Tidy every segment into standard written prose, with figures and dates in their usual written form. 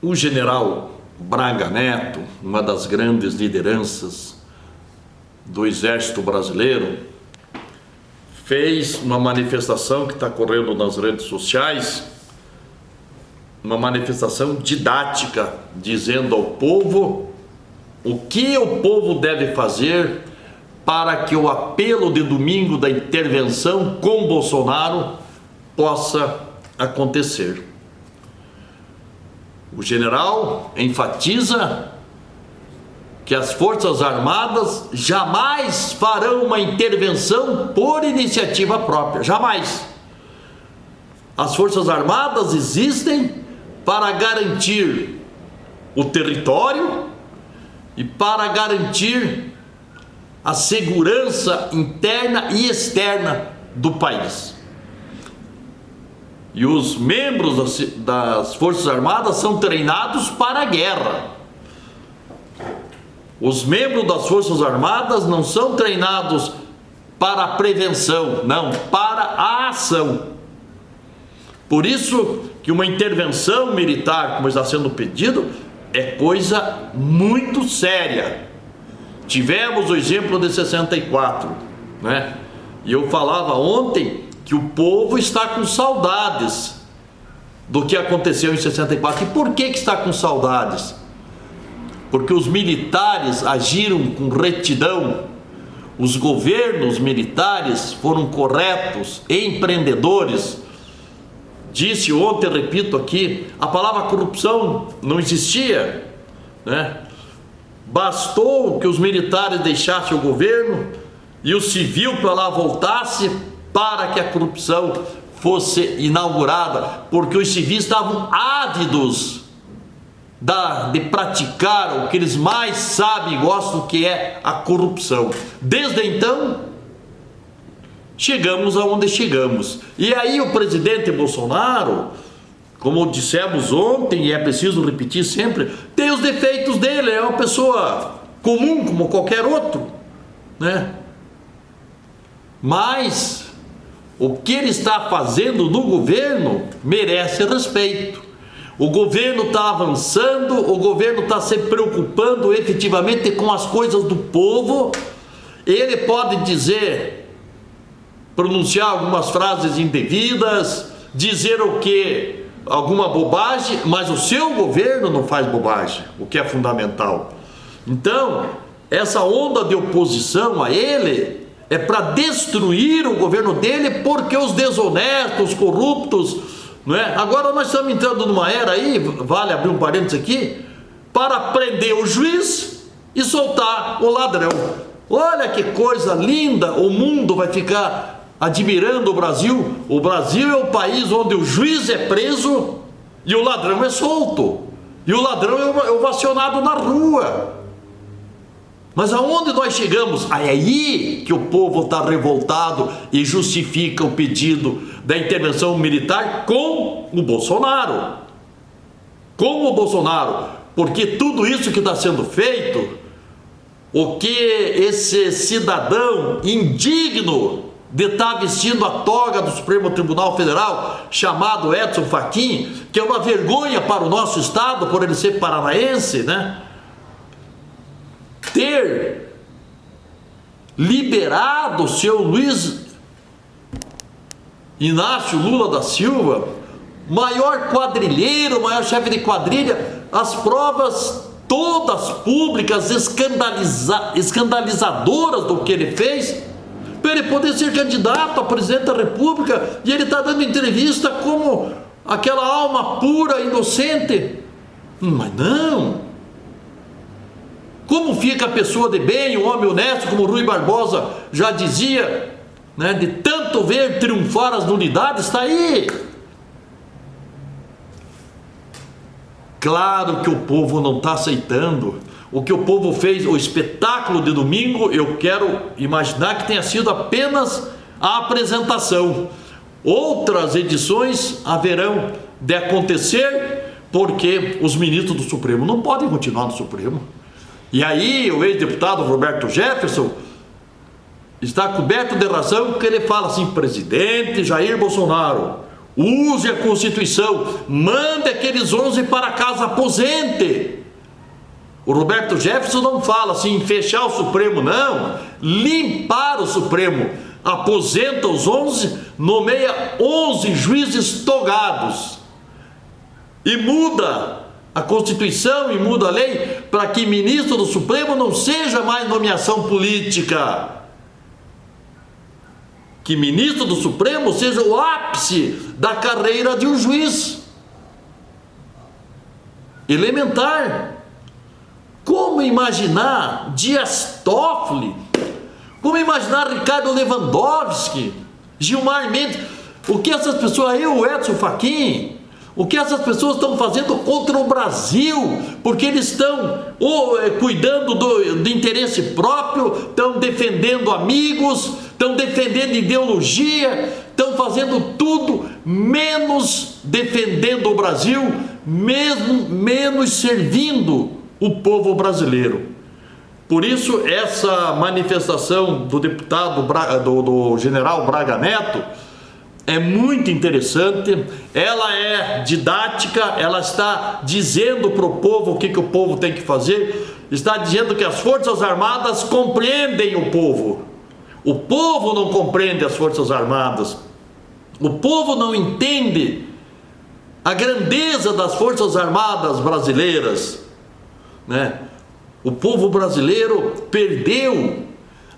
O general Braga Neto, uma das grandes lideranças do Exército Brasileiro, fez uma manifestação que está correndo nas redes sociais, uma manifestação didática, dizendo ao povo o que o povo deve fazer para que o apelo de domingo da intervenção com Bolsonaro possa acontecer. O general enfatiza que as Forças Armadas jamais farão uma intervenção por iniciativa própria, jamais. As Forças Armadas existem para garantir o território e para garantir a segurança interna e externa do país. E os membros das Forças Armadas são treinados para a guerra. Os membros das Forças Armadas não são treinados para a prevenção, não, para a ação. Por isso que uma intervenção militar, como está sendo pedido, é coisa muito séria. Tivemos o exemplo de 64, né? E eu falava ontem que o povo está com saudades do que aconteceu em 64. E por que está com saudades? Porque os militares agiram com retidão, os governos militares foram corretos, empreendedores. Disse ontem, repito aqui, a palavra corrupção não existia, né? Bastou que os militares deixassem o governo e o civil para lá voltasse para que a corrupção fosse inaugurada, porque os civis estavam ávidos de praticar o que eles mais sabem e gostam, que é a corrupção. Desde então, chegamos aonde chegamos. E aí o presidente Bolsonaro, como dissemos ontem, e é preciso repetir sempre, tem os defeitos dele, é uma pessoa comum como qualquer outro, né? Mas o que ele está fazendo no governo merece respeito. O governo está avançando, o governo está se preocupando efetivamente com as coisas do povo. Ele pode dizer, pronunciar algumas frases indevidas, dizer o que, alguma bobagem, mas o seu governo não faz bobagem, o que é fundamental. Então, essa onda de oposição a ele é para destruir o governo dele, porque os desonestos, os corruptos, não é? Agora nós estamos entrando numa era aí, vale abrir um parênteses aqui, para prender o juiz e soltar o ladrão. Olha que coisa linda, o mundo vai ficar admirando o Brasil. O Brasil é o país onde o juiz é preso e o ladrão é solto, e o ladrão é ovacionado na rua. Mas aonde nós chegamos? É aí que o povo está revoltado e justifica o pedido da intervenção militar com o Bolsonaro. Com o Bolsonaro. Porque tudo isso que está sendo feito, o que esse cidadão indigno de estar vestindo a toga do Supremo Tribunal Federal, chamado Edson Fachin, que é uma vergonha para o nosso estado, por ele ser paranaense, né? Ter liberado o seu Luiz Inácio Lula da Silva, maior quadrilheiro, maior chefe de quadrilha, as provas todas públicas, escandalizadoras do que ele fez, para ele poder ser candidato a presidente da República, e ele está dando entrevista como aquela alma pura, inocente. Mas não. Como fica a pessoa de bem, um homem honesto, como Rui Barbosa já dizia, né, de tanto ver triunfar as nulidades, está aí. Claro que o povo não está aceitando. O que o povo fez, o espetáculo de domingo, eu quero imaginar que tenha sido apenas a apresentação. Outras edições haverão de acontecer, porque os ministros do Supremo não podem continuar no Supremo. E aí o ex-deputado Roberto Jefferson está coberto de razão, porque ele fala assim: presidente Jair Bolsonaro, use a Constituição, mande aqueles 11 para casa, aposente. O Roberto Jefferson não fala assim, fechar o Supremo, não, limpar o Supremo, aposenta os 11, nomeia 11 juízes togados e muda a Constituição e muda a lei para que ministro do Supremo não seja mais nomeação política. Que ministro do Supremo seja o ápice da carreira de um juiz. Elementar. Como imaginar Dias Toffoli? Como imaginar Ricardo Lewandowski? Gilmar Mendes? O que essas pessoas aí, o Edson Fachin, o que essas pessoas estão fazendo contra o Brasil? Porque eles estão cuidando do interesse próprio, estão defendendo amigos, estão defendendo ideologia, estão fazendo tudo menos defendendo o Brasil, menos servindo o povo brasileiro. Por isso, essa manifestação do deputado, do general Braga Neto, é muito interessante, ela é didática, ela está dizendo para o povo o que o povo tem que fazer, está dizendo que as Forças Armadas compreendem o povo não compreende as Forças Armadas, o povo não entende a grandeza das Forças Armadas brasileiras, né? O povo brasileiro perdeu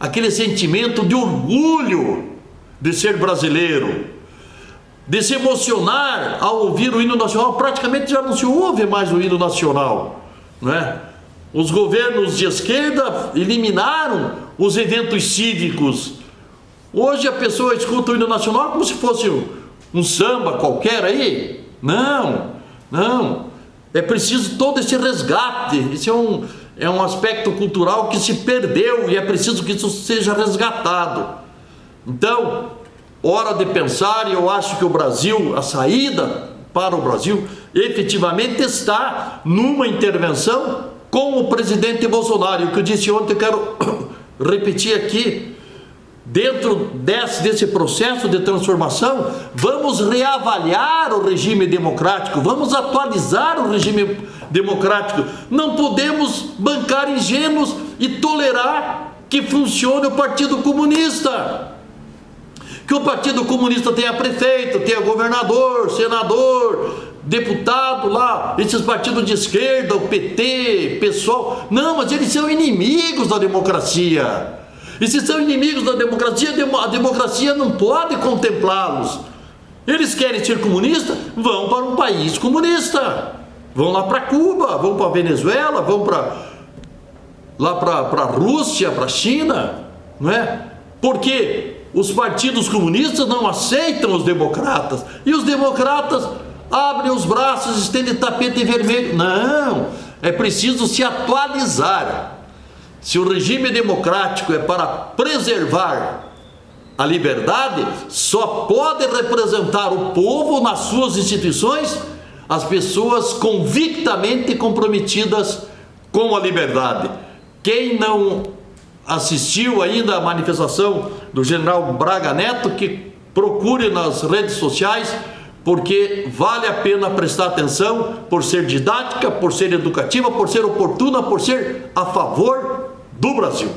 aquele sentimento de orgulho de ser brasileiro, de se emocionar ao ouvir o hino nacional. Praticamente já não se ouve mais o hino nacional, não é? Os governos de esquerda eliminaram os eventos cívicos. Hoje a pessoa escuta o hino nacional como se fosse um samba qualquer aí. Não. É preciso todo esse resgate. Esse é um aspecto cultural que se perdeu e é preciso que isso seja resgatado. Então, hora de pensar, e eu acho que o Brasil, a saída para o Brasil, efetivamente está numa intervenção com o presidente Bolsonaro. O que eu disse ontem, eu quero repetir aqui. Dentro desse processo de transformação, vamos reavaliar o regime democrático, vamos atualizar o regime democrático. Não podemos bancar ingênuos e tolerar que funcione o Partido Comunista. Que o Partido Comunista tenha prefeito, tenha governador, senador, deputado lá, esses partidos de esquerda, o PT, PSOL. Não, mas eles são inimigos da democracia. E se são inimigos da democracia, a democracia não pode contemplá-los. Eles querem ser comunistas? Vão para um país comunista. Vão lá para Cuba, vão para a Venezuela, vão lá para a Rússia, para a China, não é? Porque os partidos comunistas não aceitam os democratas. E os democratas abrem os braços, estendem tapete vermelho. Não, é preciso se atualizar. Se o regime democrático é para preservar a liberdade, só pode representar o povo nas suas instituições as pessoas convictamente comprometidas com a liberdade. Quem não assistiu ainda à manifestação do general Braga Neto, que procure nas redes sociais, porque vale a pena prestar atenção, por ser didática, por ser educativa, por ser oportuna, por ser a favor do Brasil.